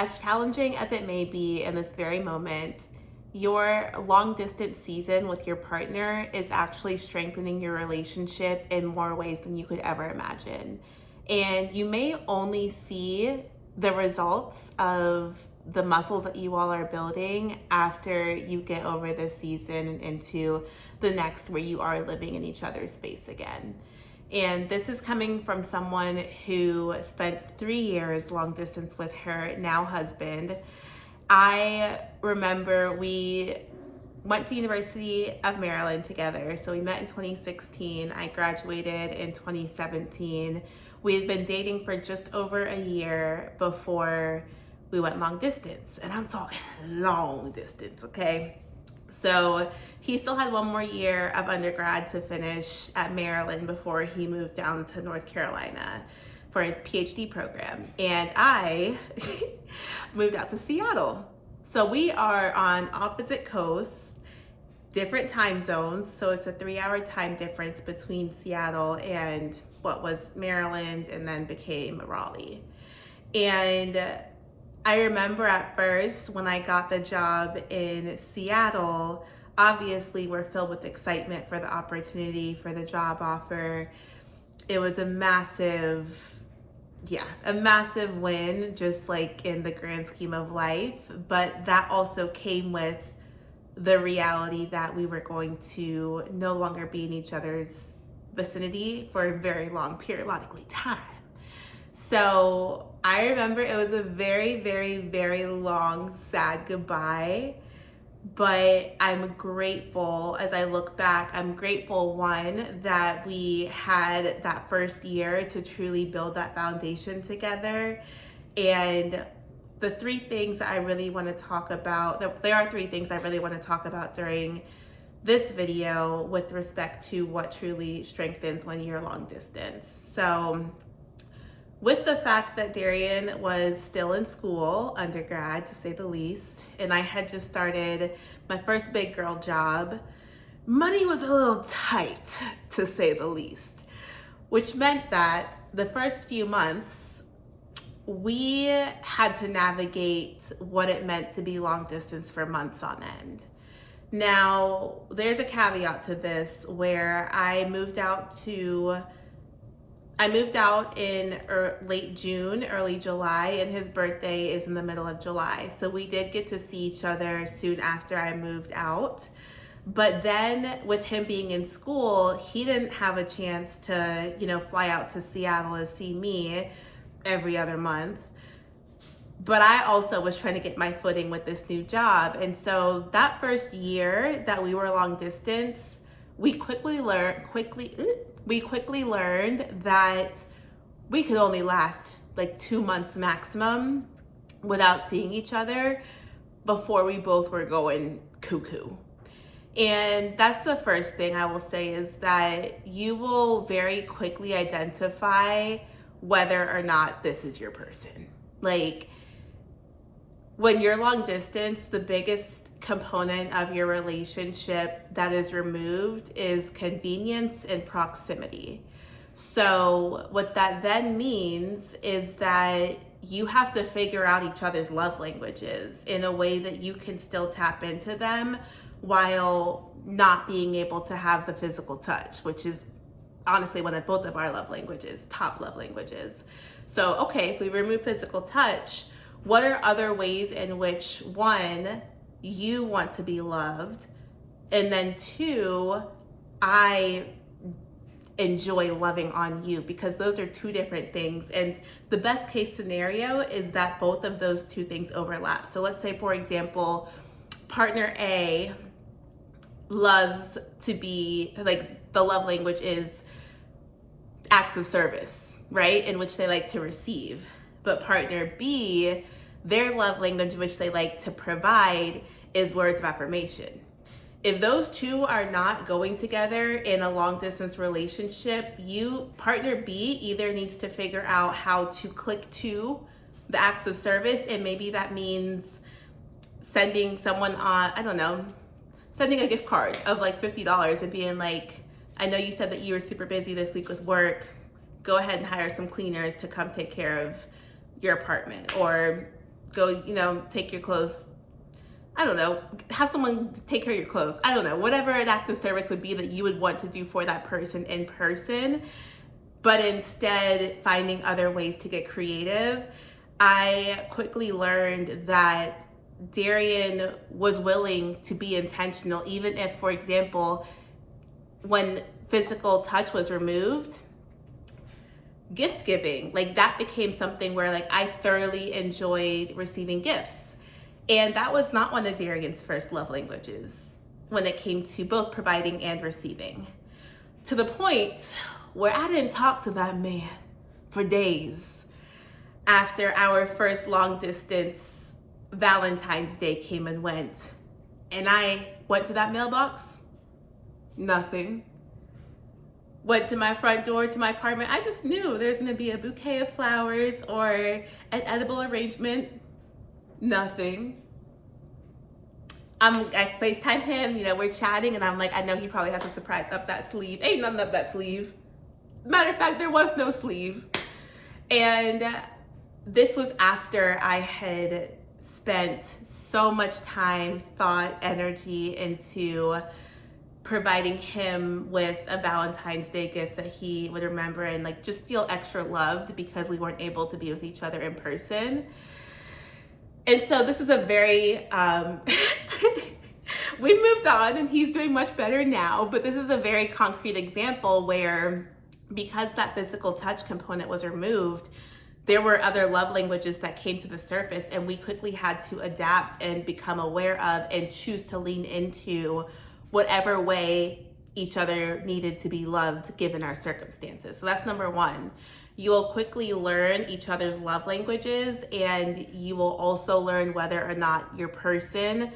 as challenging as it may be in this very moment, your long distance season with your partner is actually strengthening your relationship in more ways than you could ever imagine. And you may only see the results of the muscles that you all are building after you get over this season and into the next where you are living in each other's space again. And this is coming from someone who spent 3 years long distance with her now husband. I remember we went to University of Maryland together. So we met in 2016. I graduated in 2017. We had been dating for just over a year before we went long distance. And I'm talking long distance, okay? So he still had one more year of undergrad to finish at Maryland before he moved down to North Carolina for his PhD program. And I moved out to Seattle. So we are on opposite coasts, different time zones. So it's a 3-hour time difference between Seattle and what was Maryland and then became Raleigh. And I remember at first when I got the job in Seattle, obviously we're filled with excitement for the opportunity, for the job offer. It was a massive win, just like in the grand scheme of life. But that also came with the reality that we were going to no longer be in each other's vicinity for a very long periodically time. So I remember it was a very, very, very long, sad goodbye. But I'm grateful, as I look back, I'm grateful, one, that we had that first year to truly build that foundation together. And the three things that I really want to talk about, there are three things I really want to talk about during this video with respect to what truly strengthens when you're long distance. So with the fact that Darian was still in school, undergrad to say the least, and I had just started my first big girl job, money was a little tight to say the least, which meant that the first few months we had to navigate what it meant to be long distance for months on end. Now, there's a caveat to this where I moved out in late June, early July, and his birthday is in the middle of July. So we did get to see each other soon after I moved out. But then with him being in school, he didn't have a chance to, fly out to Seattle and see me every other month. But I also was trying to get my footing with this new job. And so that first year that we were long distance, we quickly learned that we could only last like 2 months maximum without seeing each other before we both were going cuckoo. And that's the first thing I will say, is that you will very quickly identify whether or not this is your person. Like, when you're long distance, the biggest component of your relationship that is removed is convenience and proximity. So what that then means is that you have to figure out each other's love languages in a way that you can still tap into them while not being able to have the physical touch, which is honestly one of both of our love languages, top love languages. So, okay, if we remove physical touch, what are other ways in which, one, you want to be loved, and then two, I enjoy loving on you? Because those are two different things. And the best case scenario is that both of those two things overlap. So let's say, for example, partner A loves to be, like, the love language is acts of service, right? In which they like to receive. But partner B, their love language, which they like to provide, is words of affirmation. If those two are not going together in a long distance relationship, partner B either needs to figure out how to click to the acts of service, and maybe that means sending someone sending a gift card of like $50 and being like, I know you said that you were super busy this week with work. Go ahead and hire some cleaners to come take care of your apartment. Or go, take your clothes. I don't know, have someone take care of your clothes. I don't know, whatever an act of service would be that you would want to do for that person in person, but instead finding other ways to get creative. I quickly learned that Darian was willing to be intentional, even if, for example, when physical touch was removed, gift giving, like that became something where like I thoroughly enjoyed receiving gifts. And that was not one of Darian's first love languages when it came to both providing and receiving. To the point where I didn't talk to that man for days after our first long distance Valentine's Day came and went. And I went to that mailbox, nothing. Went to my front door to my apartment. I just knew there's gonna be a bouquet of flowers or an edible arrangement. Nothing. I FaceTime him, we're chatting, and I'm like, I know he probably has a surprise up that sleeve. Ain't nothing up that sleeve. Matter of fact, there was no sleeve. And this was after I had spent so much time, thought, energy into providing him with a Valentine's Day gift that he would remember and like just feel extra loved because we weren't able to be with each other in person. And so this is a very, we moved on and he's doing much better now, but this is a very concrete example where because that physical touch component was removed, there were other love languages that came to the surface and we quickly had to adapt and become aware of and choose to lean into whatever way each other needed to be loved given our circumstances. So that's number one. You will quickly learn each other's love languages, and you will also learn whether or not your person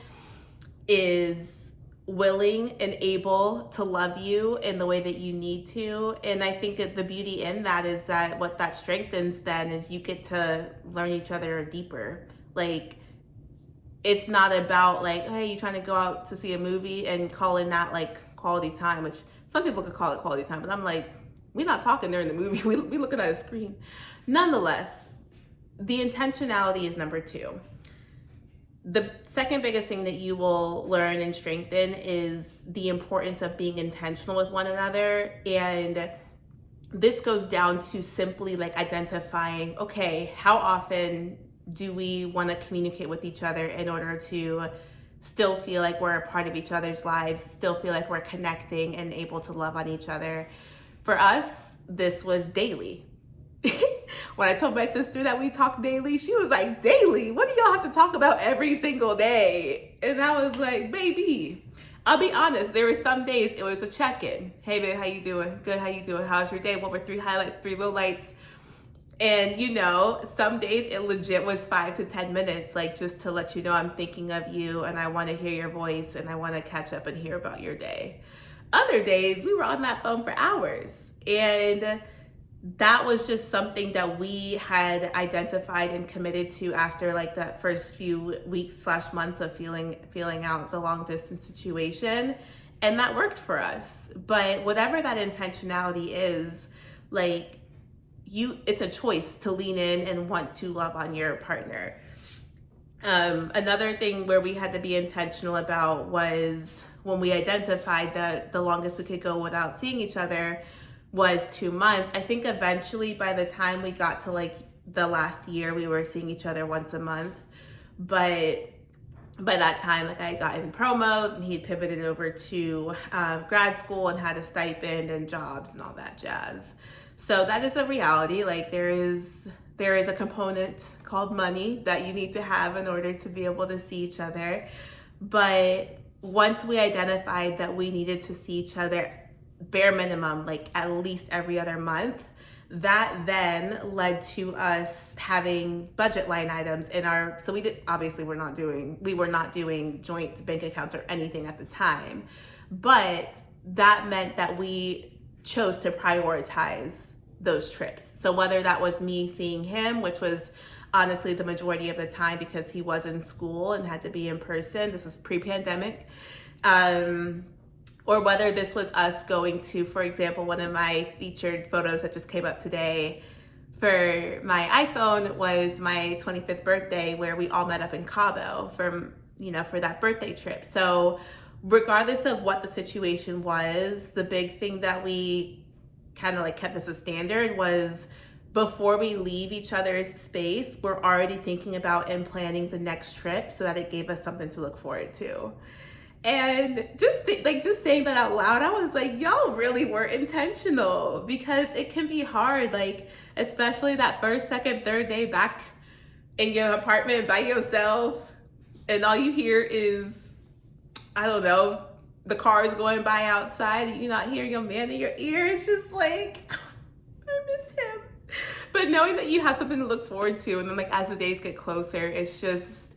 is willing and able to love you in the way that you need to. And I think that the beauty in that is that what that strengthens then is you get to learn each other deeper. Like, it's not about like, hey, you trying to go out to see a movie and calling that like quality time, which some people could call it quality time, but I'm like, we're not talking during the movie. We looking at a screen. Nonetheless, the intentionality is number two. The second biggest thing that you will learn and strengthen is the importance of being intentional with one another. And this goes down to simply like identifying, okay, how often do we want to communicate with each other in order to still feel like we're a part of each other's lives, still feel like we're connecting and able to love on each other. For us, this was daily. When I told my sister that we talk daily, she was like, daily? What do y'all have to talk about every single day? And I was like, baby, I'll be honest, there were some days it was a check-in. Hey babe, how you doing? Good, how you doing? How's your day? What were 3 highlights, 3 lowlights? And some days it legit was 5 to 10 minutes, like just to let you know I'm thinking of you and I want to hear your voice and I want to catch up and hear about your day. Other days we were on that phone for hours, and that was just something that we had identified and committed to after like that first few weeks / months of feeling out the long distance situation, and that worked for us. But whatever that intentionality is, like it's a choice to lean in and want to love on your partner. Another thing where we had to be intentional about was when we identified that the longest we could go without seeing each other was 2 months. I think eventually by the time we got to like the last year, we were seeing each other once a month. But by that time, like I had gotten promos and he had pivoted over to grad school and had a stipend and jobs and all that jazz. So that is a reality. Like there is a component called money that you need to have in order to be able to see each other. But once we identified that we needed to see each other bare minimum, like at least every other month, that then led to us having budget line items in our, so we were not doing joint bank accounts or anything at the time, but that meant that we chose to prioritize those trips. So whether that was me seeing him, which was honestly the majority of the time because he was in school and had to be in person, this is pre-pandemic, or whether this was us going to, for example, one of my featured photos that just came up today, for my iPhone was my 25th birthday, where we all met up in Cabo for that birthday trip. So regardless of what the situation was, the big thing that we kind of like kept as a standard was, before we leave each other's space, we're already thinking about and planning the next trip so that it gave us something to look forward to. And just saying that out loud, I was like, y'all really were intentional, because it can be hard, like especially that first, second, third day back in your apartment by yourself, and all you hear is, I don't know, the cars going by outside, and you not hear your man in your ear. It's just like, I miss him. But knowing that you have something to look forward to, and then like as the days get closer, it's just,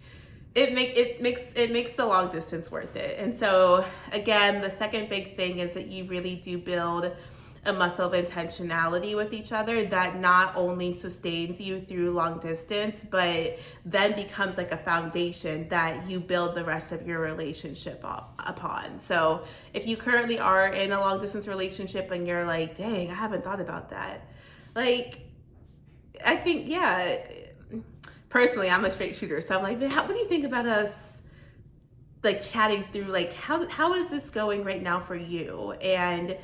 it makes the long distance worth it. And so again, the second big thing is that you really do build a muscle of intentionality with each other that not only sustains you through long distance, but then becomes like a foundation that you build the rest of your relationship upon. So if you currently are in a long distance relationship and you're like, dang, I haven't thought about that. Like, I think, yeah, personally, I'm a straight shooter. So I'm like, what do you think about us like chatting through, like, how is this going right now for you? And,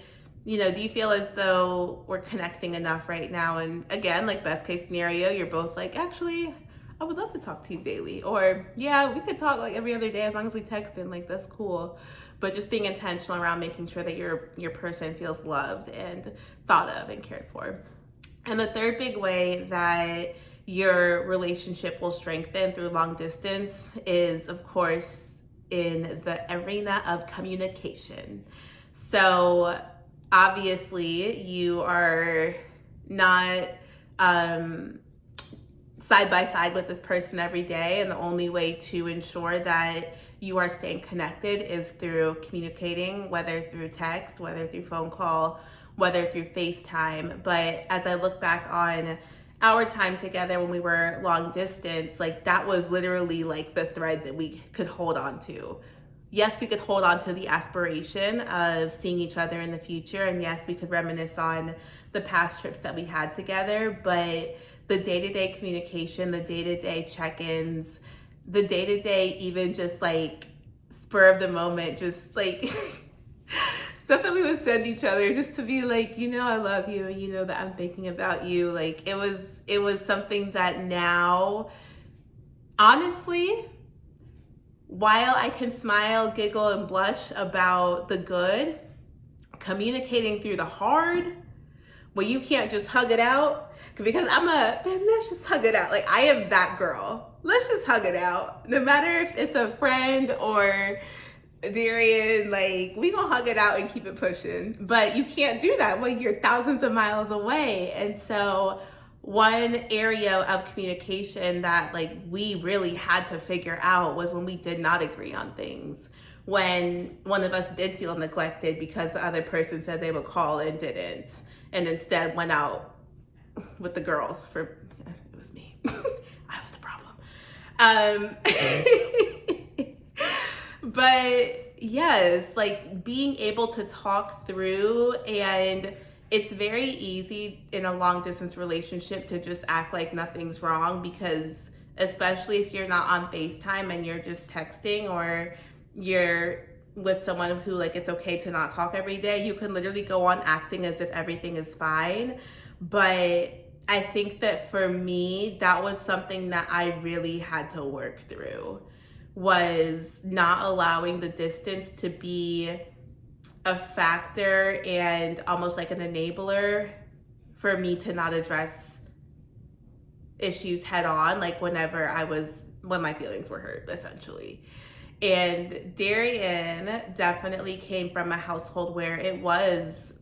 do you feel as though we're connecting enough right now? And again, like best case scenario, you're both like, actually, I would love to talk to you daily. Or yeah, we could talk like every other day as long as we text, and like, that's cool. But just being intentional around making sure that your person feels loved and thought of and cared for. And the third big way that your relationship will strengthen through long distance is, of course, in the arena of communication. So obviously you are not side by side with this person every day, and the only way to ensure that you are staying connected is through communicating, whether through text, whether through phone call, whether through FaceTime. But as I look back on our time together when we were long distance, like that was literally like the thread that we could hold on to. Yes, we could hold on to the aspiration of seeing each other in the future. And yes, we could reminisce on the past trips that we had together, but the day-to-day communication, the day-to-day check-ins, the day-to-day even just like spur of the moment, just like stuff that we would send each other just to be like, I love you, and that I'm thinking about you. Like it was something that now, honestly, while I can smile, giggle, and blush about the good, communicating through the hard, where you can't just hug it out, because let's just hug it out. Like I am that girl. Let's just hug it out. No matter if it's a friend or Darian, like we gonna hug it out and keep it pushing. But you can't do that when you're thousands of miles away. And so one area of communication that like we really had to figure out was when we did not agree on things. When one of us did feel neglected because the other person said they would call and didn't, and instead went out with the girls it was me. I was the problem. But yes, like being able to talk through, and it's very easy in a long distance relationship to just act like nothing's wrong, because especially if you're not on FaceTime and you're just texting, or you're with someone who like it's okay to not talk every day, you can literally go on acting as if everything is fine. But I think that for me, that was something that I really had to work through, was not allowing the distance to be a factor and almost like an enabler for me to not address issues head on, like when my feelings were hurt, essentially. And Darian definitely came from a household where it was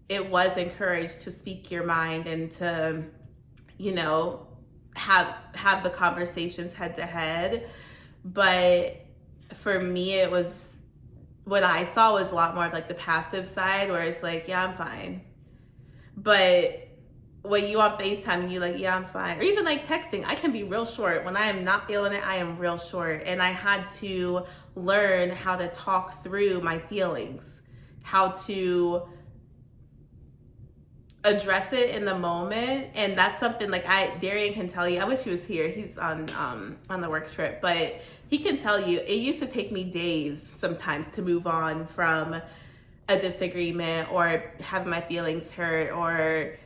encouraged to speak your mind and to, have the conversations head to head. But for me, it was, what I saw was a lot more of like the passive side, where it's like, yeah, I'm fine. But when you on FaceTime and you're like, yeah, I'm fine. Or even like texting, I can be real short. When I am not feeling it, I am real short. And I had to learn how to talk through my feelings, how to address it in the moment. And that's something like Darian can tell you. I wish he was here. He's on the work trip, but he can tell you it used to take me days sometimes to move on from a disagreement or having my feelings hurt, or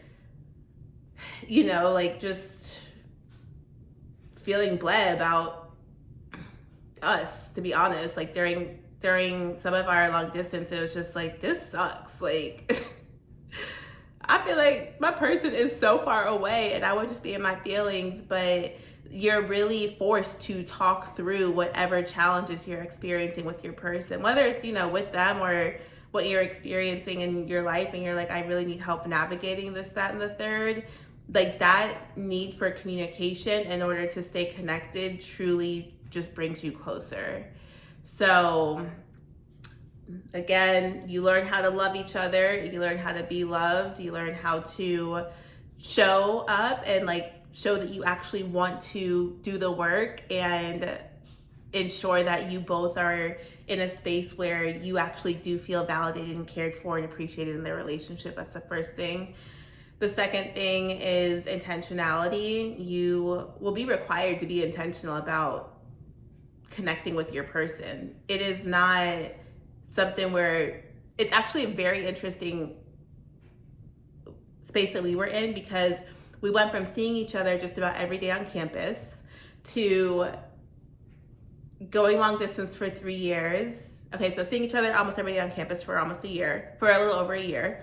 like just feeling bleh about us, to be honest. Like during some of our long distance, it was just like, this sucks. Like I feel like my person is so far away and I would just be in my feelings, but you're really forced to talk through whatever challenges you're experiencing with your person, whether it's, with them or what you're experiencing in your life. And you're like, I really need help navigating this, that, and the third. Like that need for communication in order to stay connected truly just brings you closer. So again, you learn how to love each other, you learn how to be loved, you learn how to show up and like show that you actually want to do the work and ensure that you both are in a space where you actually do feel validated and cared for and appreciated in their relationship. That's the first thing. The second thing is intentionality. You will be required to be intentional about connecting with your person. It is not something where it's actually a very interesting space that we were in, because we went from seeing each other just about every day on campus to going long distance for 3 years. Okay, so seeing each other almost every day on campus for almost a year, for a little over a year.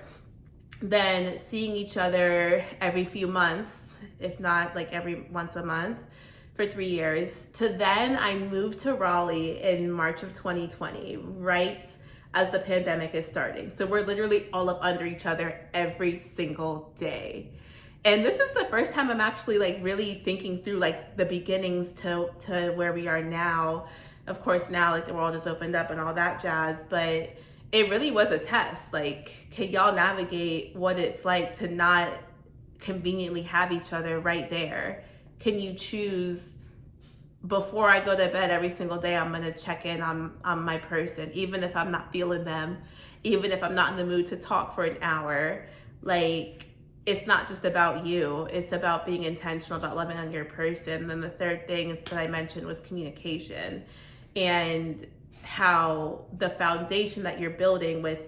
Then seeing each other every few months, if not like every once a month, for 3 years. To then I moved to Raleigh in March of 2020, right as the pandemic is starting. So we're literally all up under each other every single day. And this is the first time I'm actually like really thinking through like the beginnings to where we are now. Of course, now like the world has opened up and all that jazz, but it really was a test. Like, can y'all navigate what it's like to not conveniently have each other right there? Can you choose, before I go to bed every single day, I'm gonna check in on my person, even if I'm not feeling them, even if I'm not in the mood to talk for an hour. Like, it's not just about you, it's about being intentional about loving on your person. Then the third thing that I mentioned was communication, and how the foundation that you're building with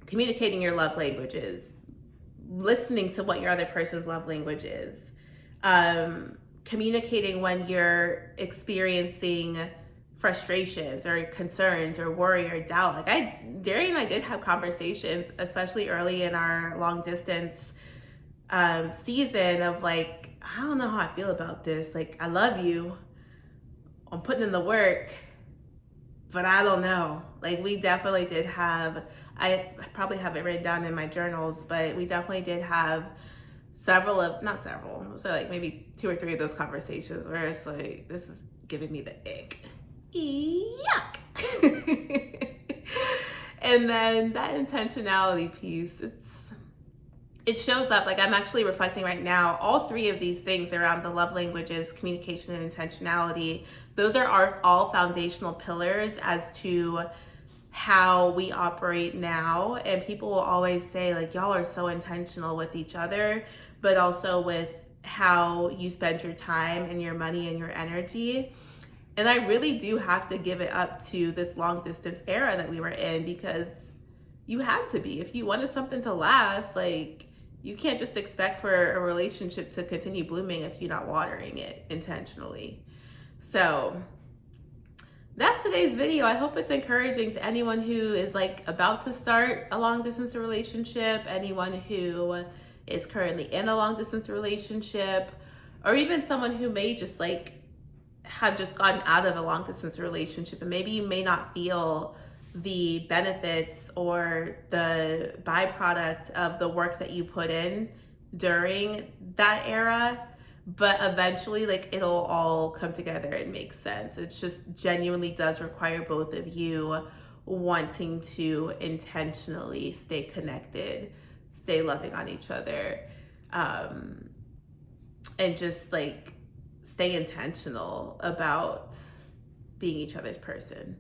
communicating your love languages, listening to what your other person's love language is, communicating when you're experiencing frustrations or concerns or worry or doubt. Like Darian and I did have conversations, especially early in our long distance season, of like, I don't know how I feel about this. Like, I love you, I'm putting in the work, but I don't know. Like, we definitely did have, I probably have it written down in my journals, but we definitely did have not several, so like maybe 2 or 3 of those conversations where it's like, this is giving me the ick. Yuck. And then that intentionality piece, it shows up. Like, I'm actually reflecting right now, all 3 of these things around the love languages, communication, and intentionality, those are all foundational pillars as to how we operate now. And people will always say, like, y'all are so intentional with each other, but also with how you spend your time and your money and your energy. And I really do have to give it up to this long distance era that we were in, because you had to be. If you wanted something to last, like, you can't just expect for a relationship to continue blooming if you're not watering it intentionally. So that's today's video. I hope it's encouraging to anyone who is like about to start a long distance relationship, anyone who is currently in a long distance relationship, or even someone who may just like have just gotten out of a long distance relationship, and maybe you may not feel the benefits or the byproduct of the work that you put in during that era, but eventually, like, it'll all come together and make sense. It's just genuinely does require both of you wanting to intentionally stay connected, stay loving on each other, and just like stay intentional about being each other's person,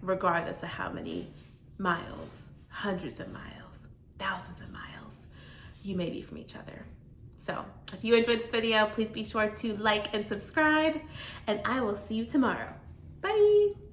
regardless of how many miles, hundreds of miles, thousands of miles you may be from each other. So if you enjoyed this video, please be sure to like and subscribe, and I will see you tomorrow. Bye.